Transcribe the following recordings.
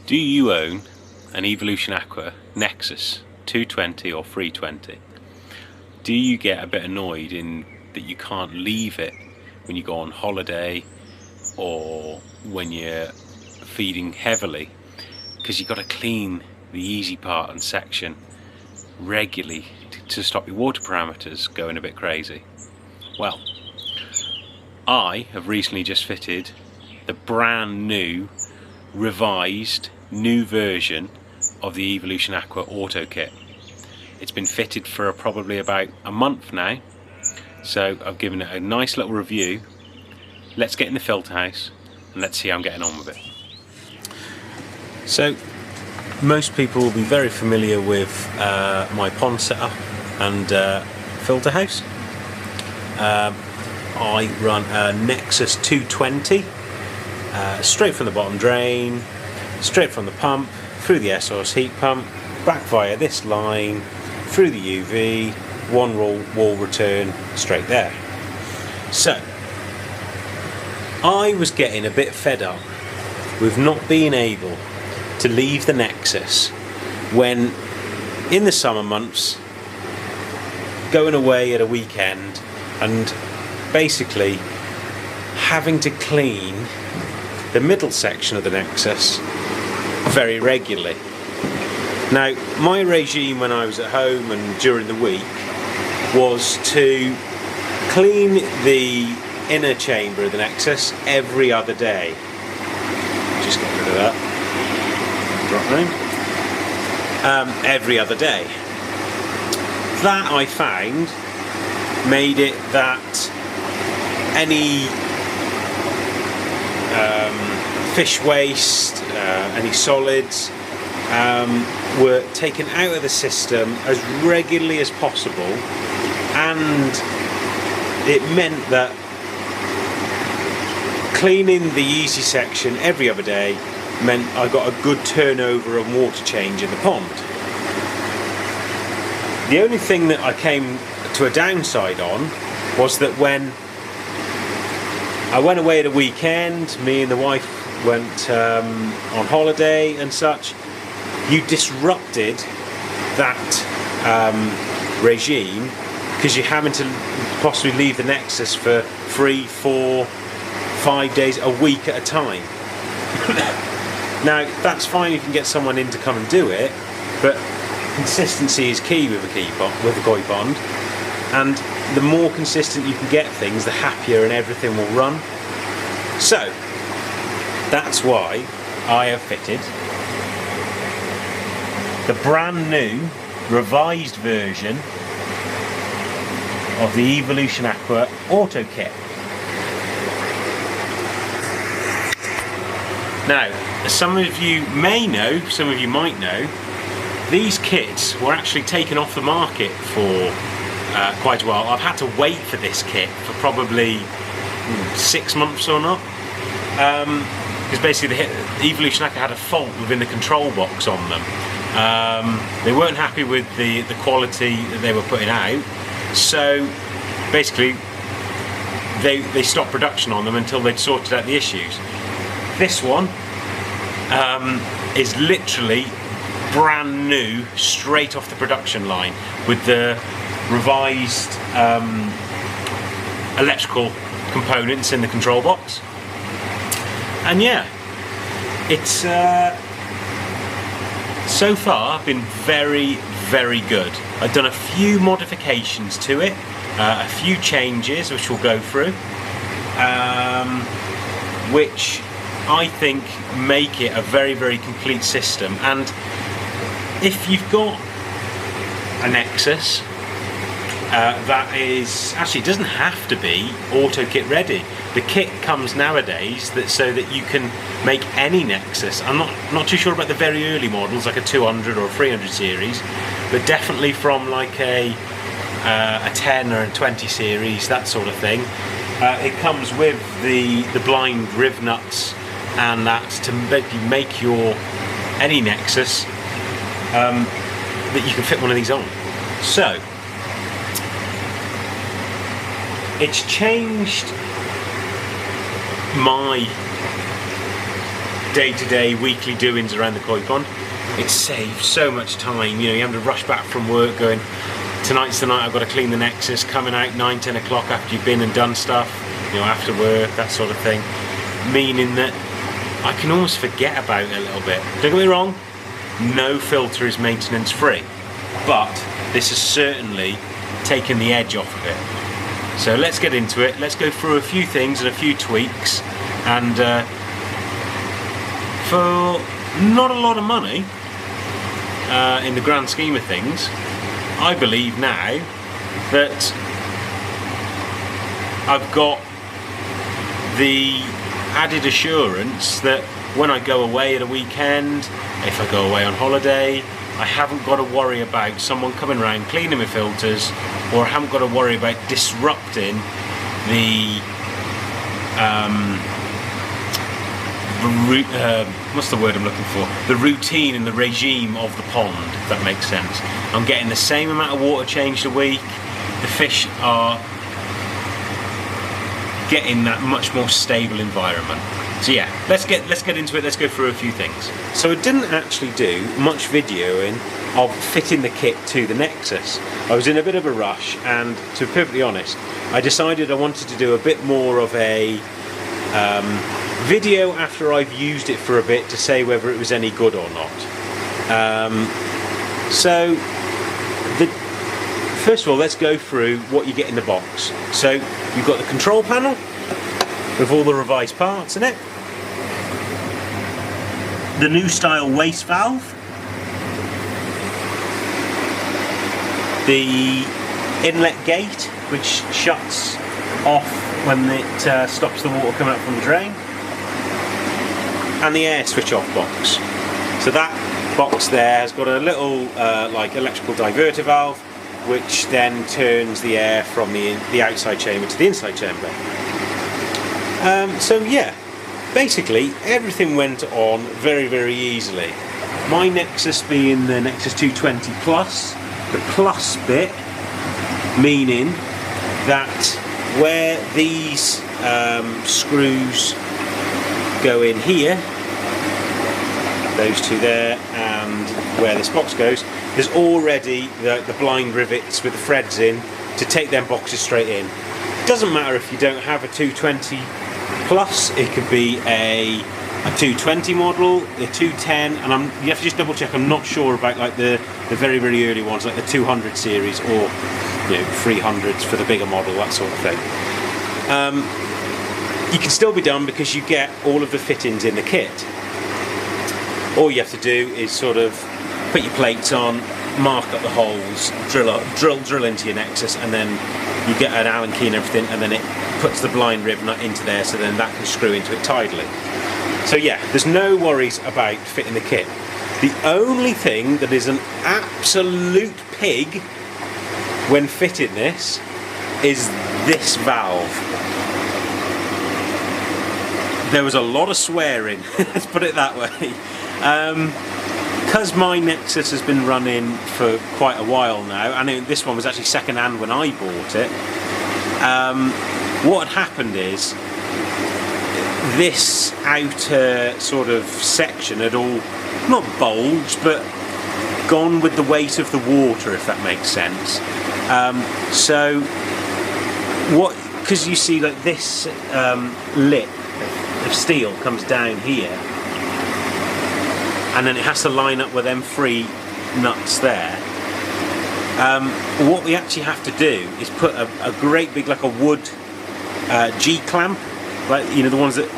Do you own an Evolution Aqua Nexus 220 or 320? Do you get a bit annoyed in that you can't leave it when you go on holiday or when you're feeding heavily, because you've got to clean the easy part and section regularly to stop your water parameters going a bit crazy? Well, I have recently just fitted the brand new revised new version of the Evolution Aqua Auto Kit. It's been fitted for probably about a month now, so I've given it a nice little review. Let's get in the filter house and let's see how I'm getting on with it. So most people will be very familiar with my pond setup and filter house. I run a Nexus 220 straight from the bottom drain, straight from the pump, through the SOS heat pump, back via this line, through the UV, one wall return, straight there. So, I was getting a bit fed up with not being able to leave the Nexus when, in the summer months, going away at a weekend and basically having to clean the middle section of the Nexus very regularly. Now, my regime when I was at home and during the week was to clean the inner chamber of the Nexus every other day. Just get rid of that. Drop round. Every other day. That, I found, made it that any fish waste, any solids were taken out of the system as regularly as possible, and it meant that cleaning the easy section every other day meant I got a good turnover and water change in the pond. The only thing that I came to a downside on was that when I went away at a weekend, me and the wife went on holiday and such, you disrupted that regime because you're having to possibly leave the Nexus for 3, 4, 5 days, a week at a time. Now, that's fine if you can get someone in to come and do it, but consistency is key with a koi pond, and the more consistent you can get things, the happier and everything will run. So that's why I have fitted the brand new revised version of the Evolution Aqua Auto Kit. Now, as some of you may know, some of you might know, these kits were actually taken off the market for quite a while. I've had to wait for this kit for probably 6 months or not, because basically the Evolution Aqua had a fault within the control box on them. They weren't happy with the quality that they were putting out, so basically they stopped production on them until they'd sorted out the issues. This one is literally brand new, straight off the production line, with the revised electrical components in the control box. And yeah, it's so far been very, very good. I've done a few modifications to it, a few changes which we'll go through, which I think make it a very, very complete system. And if you've got a Nexus that is, actually, it doesn't have to be auto kit ready. The kit comes nowadays so that you can make any Nexus. I'm not too sure about the very early models, like a 200 or a 300 series, but definitely from like a 10 or a 20 series, that sort of thing. It comes with the blind riv nuts and that to make your any Nexus that you can fit one of these on. So it's changed my day-to-day, weekly doings around the koi pond. It saves so much time. You know, you have to rush back from work going, tonight's the night I've got to clean the Nexus, coming out 9-10 o'clock after you've been and done stuff, you know, after work, that sort of thing. Meaning that I can almost forget about it a little bit. Don't get me wrong, no filter is maintenance free, but this has certainly taken the edge off of it. So let's get into it. Let's go through a few things and a few tweaks, and for not a lot of money in the grand scheme of things, I believe now that I've got the added assurance that when I go away at a weekend, if I go away on holiday, I haven't got to worry about someone coming around cleaning my filters, or I haven't got to worry about disrupting the what's the word I'm looking for? The routine and the regime of the pond, if that makes sense. I'm getting the same amount of water changed a week. The fish are getting that much more stable environment. So yeah, let's get into it. Let's go through a few things. So I didn't actually do much videoing of fitting the kit to the Nexus. I was in a bit of a rush, and to be perfectly honest, I decided I wanted to do a bit more of a video after I've used it for a bit to say whether it was any good or not. First of all, let's go through what you get in the box. So you've got the control panel with all the revised parts in it, the new style waste valve, the inlet gate which shuts off when it stops the water coming up from the drain, and the air switch off box. So that box there has got a little like electrical diverter valve, which then turns the air from the outside chamber to the inside chamber. So yeah, basically everything went on very easily. My Nexus being the Nexus 220 Plus, the plus bit meaning that where these screws go in here, those two there, and where this box goes, there's already the blind rivets with the threads in to take them boxes straight in. It doesn't matter if you don't have a 220 Plus, it could be a 220 model, a 210, and you have to just double check. I'm not sure about like the very early ones, like the 200 series, or you know, 300s for the bigger model, that sort of thing. You can still be done because you get all of the fittings in the kit. All you have to do is sort of put your plates on, mark up the holes, drill into your Nexus, and then you get an Allen key and everything, and then it puts the blind rib nut into there, so then that can screw into it tidily. So yeah, there's no worries about fitting the kit. The only thing that is an absolute pig when fitting this is this valve. There was a lot of swearing, let's put it that way. Because my Nexus has been running for quite a while now, and this one was actually second hand when I bought it, what had happened is this outer sort of section had all, not bulged, but gone with the weight of the water, if that makes sense. So what, because you see like this lip of steel comes down here, and then it has to line up with them three nuts there. What we actually have to do is put a great big, like a wood G-clamp, like, you know, the ones that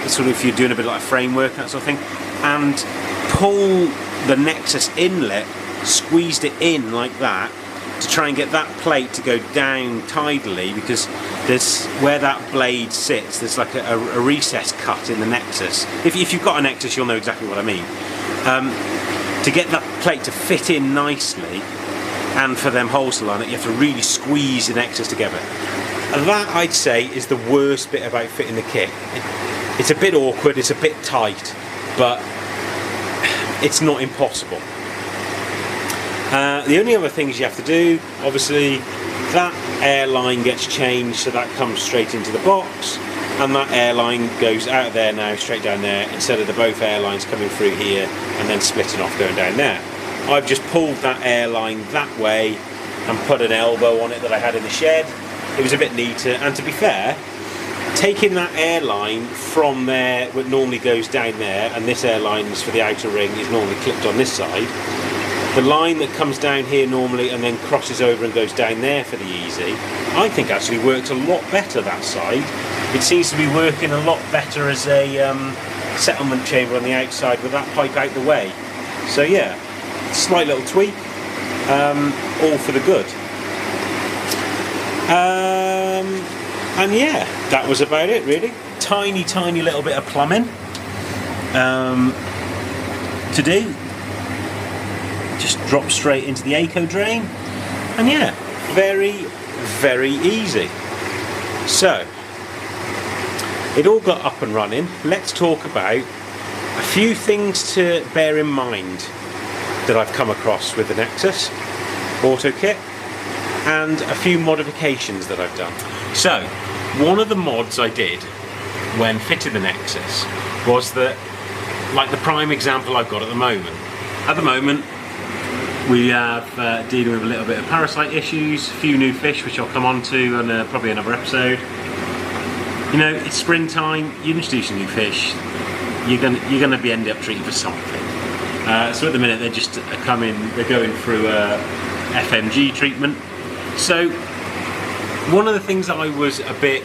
sort of, if you're doing a bit like framework, that sort of thing, and pull the Nexus inlet, squeezed it in like that, to try and get that plate to go down tidily, because there's, where that blade sits, there's like a recess cut in the Nexus. If you've got a Nexus, you'll know exactly what I mean. To get that plate to fit in nicely, and for them holes to line it, you have to really squeeze the Nexus together. That, I'd say, is the worst bit about fitting the kit. It's a bit awkward, it's a bit tight, but it's not impossible. The only other things you have to do, obviously, that air line gets changed, so that comes straight into the box. and that airline goes out of there now, straight down there, instead of the both airlines coming through here and then splitting off going down there. I've just pulled that airline that way and put an elbow on it that I had in the shed. It was a bit neater, and to be fair, taking that airline from there, what normally goes down there, and this airline is for the outer ring, is normally clipped on this side. The line that comes down here normally and then crosses over and goes down there for the easy, I think actually works a lot better that side. It seems to be working a lot better as a settlement chamber on the outside with that pipe out the way. So yeah, slight little tweak, all for the good. And yeah, that was about it really. Tiny little bit of plumbing to do. Just drop straight into the eco drain, and yeah, very easy. So it all got up and running. Let's talk about a few things to bear in mind that I've come across with the Nexus Auto Kit, and a few modifications that I've done. So one of the mods I did when fitting the Nexus was that, like the prime example I've got at the moment, we have dealing with a little bit of parasite issues, a few new fish which I'll come on to on probably another episode. You know, it's springtime, you introduce new fish, you're gonna be end up treating for something. So at the minute they're just they're going through a FMG treatment. So one of the things that I was a bit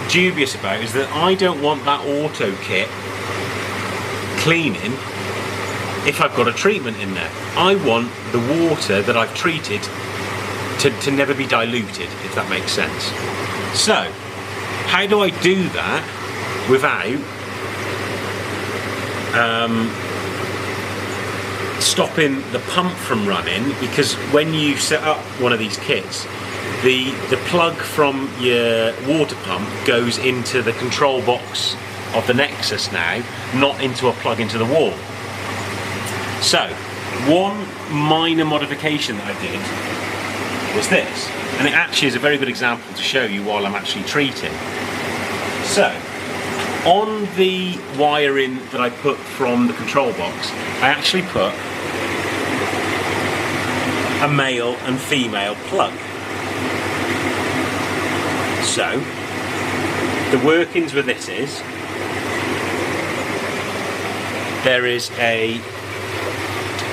dubious about is that I don't want that auto kit cleaning if I've got a treatment in there. I want the water that I've treated to never be diluted, if that makes sense. So, how do I do that without stopping the pump from running? Because when you set up one of these kits, the plug from your water pump goes into the control box of the Nexus now, not into a plug into the wall. So, one minor modification that I did was this, and it actually is a very good example to show you while I'm actually treating. So, on the wiring that I put from the control box, I actually put a male and female plug. So, the workings with this is, there is a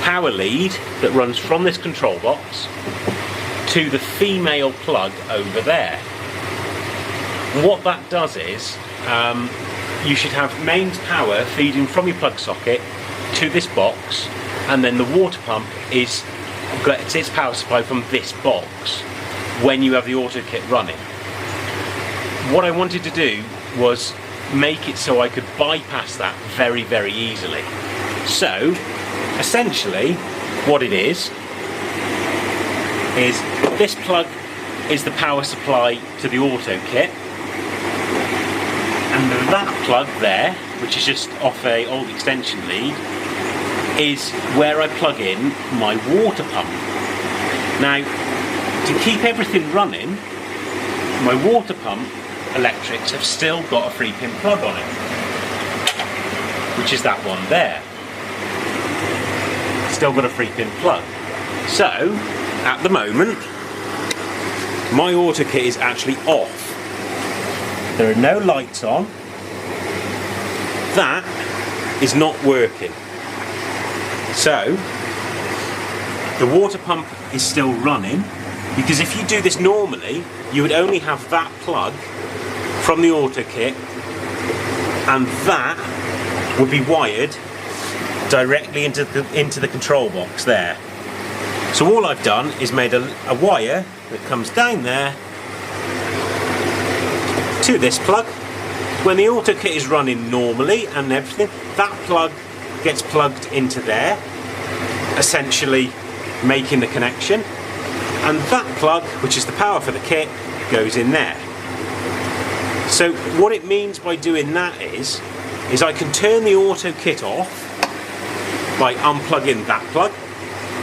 power lead that runs from this control box to the female plug over there. What that does is, you should have mains power feeding from your plug socket to this box, and then the water pump gets its power supply from this box when you have the auto kit running. What I wanted to do was make it so I could bypass that very easily. So essentially what it is this plug is the power supply to the auto kit, and that plug there, which is just off a old extension lead, is where I plug in my water pump. Now, to keep everything running, my water pump electrics have still got a 3-pin plug on it, which is that one there. Still got a 3-pin plug. So, at the moment, my auto kit is actually off. There are no lights on. That is not working. So, the water pump is still running, because if you do this normally, you would only have that plug from the auto kit, and that would be wired directly into the control box there. So all I've done is made a wire that comes down there to this plug. When the auto kit is running normally and everything, that plug gets plugged into there, essentially making the connection, and that plug, which is the power for the kit, goes in there. So what it means by doing that is I can turn the auto kit off by unplugging that plug,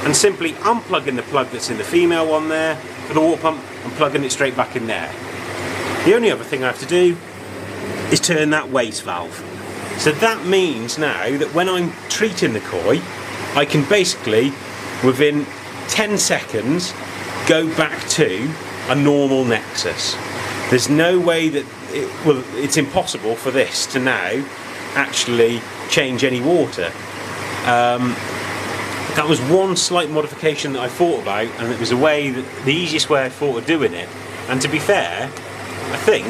and simply unplugging the plug that's in the female one there for the water pump and plugging it straight back in there. The only other thing I have to do is turn that waste valve. So that means now that when I'm treating the koi, I can basically, within 10 seconds, go back to a normal Nexus. There's no way that, it's impossible for this to now actually change any water. That was one slight modification that I thought about, and it was the easiest way I thought of doing it. And to be fair, I think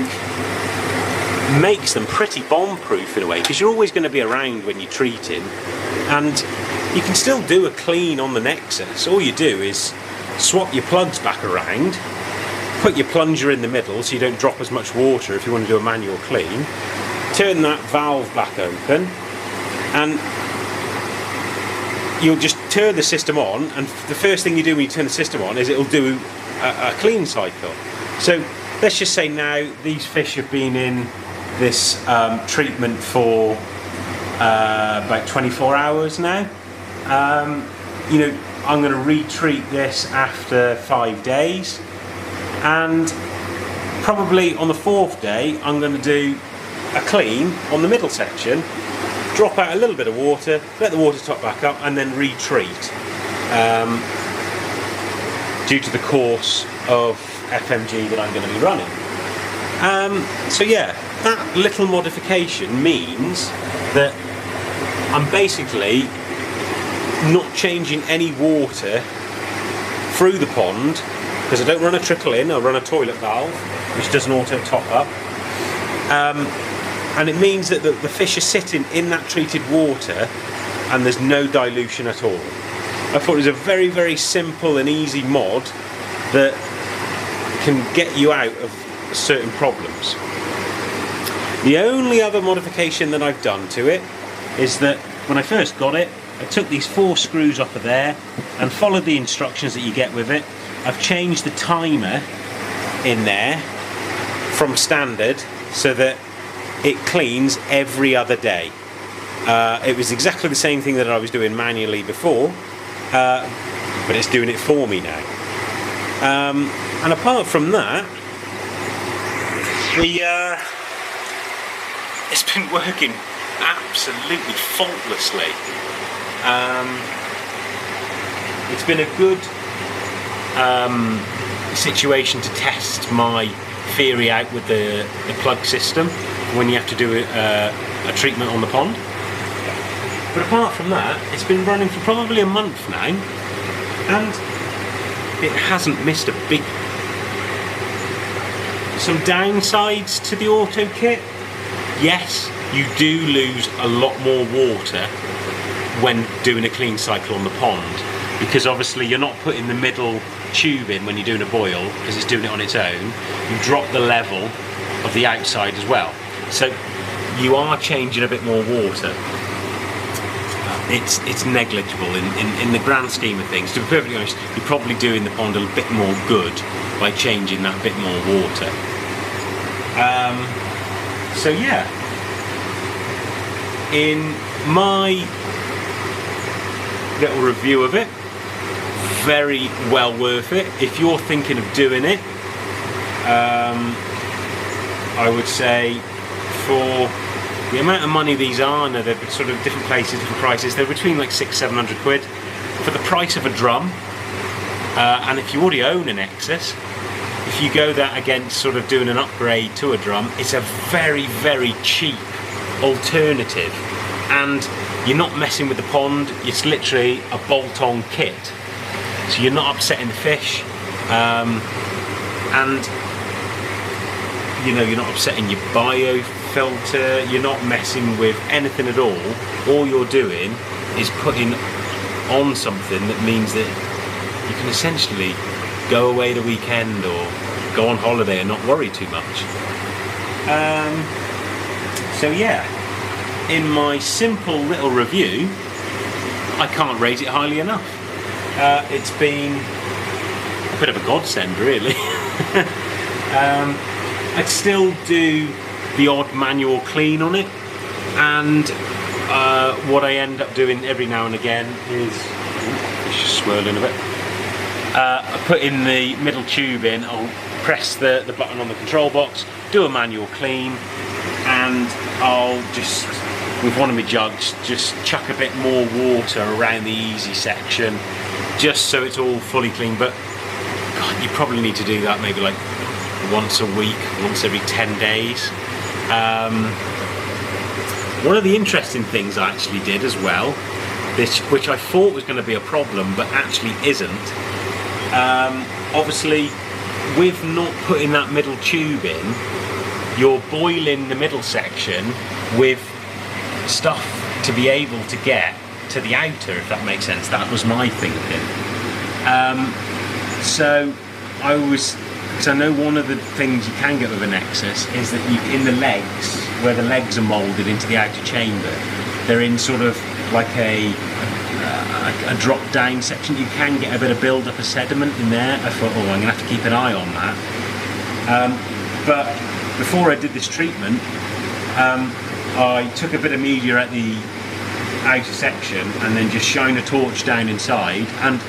makes them pretty bomb-proof in a way, because you're always going to be around when you're treating, and you can still do a clean on the Nexus. All you do is swap your plugs back around, put your plunger in the middle so you don't drop as much water if you want to do a manual clean, turn that valve back open, and you'll just turn the system on, and the first thing you do when you turn the system on is it'll do a clean cycle. So let's just say now these fish have been in this treatment for about 24 hours now. You know, I'm going to retreat this after 5 days, and probably on the 4th day I'm going to do a clean on the middle section, drop out a little bit of water, let the water top back up, and then retreat due to the course of FMG that I'm going to be running. So yeah, that little modification means that I'm basically not changing any water through the pond, because I don't run a trickle in, I run a toilet valve which does an auto top up, and it means that the fish are sitting in that treated water and there's no dilution at all. I thought it was a very, very simple and easy mod that can get you out of certain problems. The only other modification that I've done to it is that when I first got it, I took these 4 screws off of there and followed the instructions that you get with it. I've changed the timer in there from standard so that it cleans every other day. It was exactly the same thing that I was doing manually before, but it's doing it for me now. And apart from that, it's been working absolutely faultlessly. It's been a good situation to test my theory out with the plug system when you have to do a treatment on the pond. But apart from that, it's been running for probably a month now, and it hasn't missed a beat. Some downsides to the auto kit: yes, you do lose a lot more water when doing a clean cycle on the pond, because obviously you're not putting the middle tube in when you're doing a boil, because it's doing it on its own. You drop the level of the outside as well, so you are changing a bit more water. It's negligible in the grand scheme of things. To be perfectly honest, you're probably doing the pond a bit more good by changing that bit more water. So yeah, in my little review of it, very well worth it. If you're thinking of doing it, I would say for the amount of money these are, and they're sort of different places, different prices, they're between like 600-700 quid for the price of a drum. And if you already own a Nexus, if you go that against sort of doing an upgrade to a drum, it's a very, very cheap alternative, and you're not messing with the pond. It's literally a bolt-on kit, so you're not upsetting the fish, and you know, you're not upsetting your biofilter, you're not messing with anything at all. All you're doing is putting on something that means that you can essentially go away the weekend or go on holiday and not worry too much. So yeah, in my simple little review, I can't rate it highly enough. It's been a bit of a godsend, really. I'd still do the odd manual clean on it, and what I end up doing every now and again is, it's just swirling a bit, I put in the middle tube in, I'll press the button on the control box, do a manual clean, and and I'll just, with one of my jugs, just chuck a bit more water around the easy section, just so it's all fully clean. But God, you probably need to do that maybe like once a week, once every 10 days. One of the interesting things I actually did as well, which I thought was going to be a problem but actually isn't, obviously with not putting that middle tube in, you're boiling the middle section with stuff to be able to get to the outer, if that makes sense. That was my thinking. So because I know one of the things you can get with a Nexus is that in the legs, where the legs are moulded into the outer chamber, they're in sort of like a drop down section. You can get a bit of build up of sediment in there. I thought, oh, I'm gonna have to keep an eye on that. But before I did this treatment, I took a bit of media at the outer section and then just shine a torch down inside, and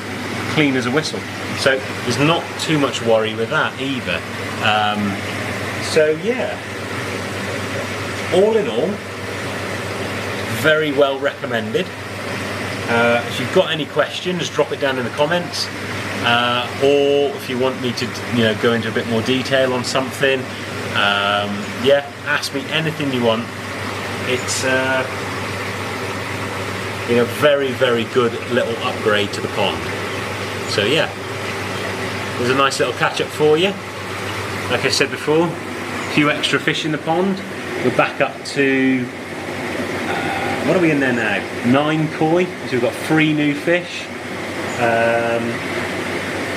clean as a whistle. So there's not too much worry with that either. So yeah, all in all, very well recommended. If you've got any questions, drop it down in the comments, or if you want me to, go into a bit more detail on something, yeah, ask me anything you want. It's very, very good little upgrade to the pond. So yeah, there's a nice little catch up for you. Like I said before, a few extra fish in the pond. We're back up to, what are we in there now? 9 koi, so we've got 3 new fish.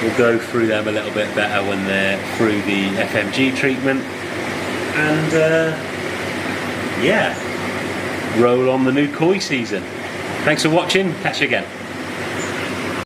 We'll go through them a little bit better when they're through the FMG treatment. And yeah, roll on the new koi season. Thanks for watching, catch you again.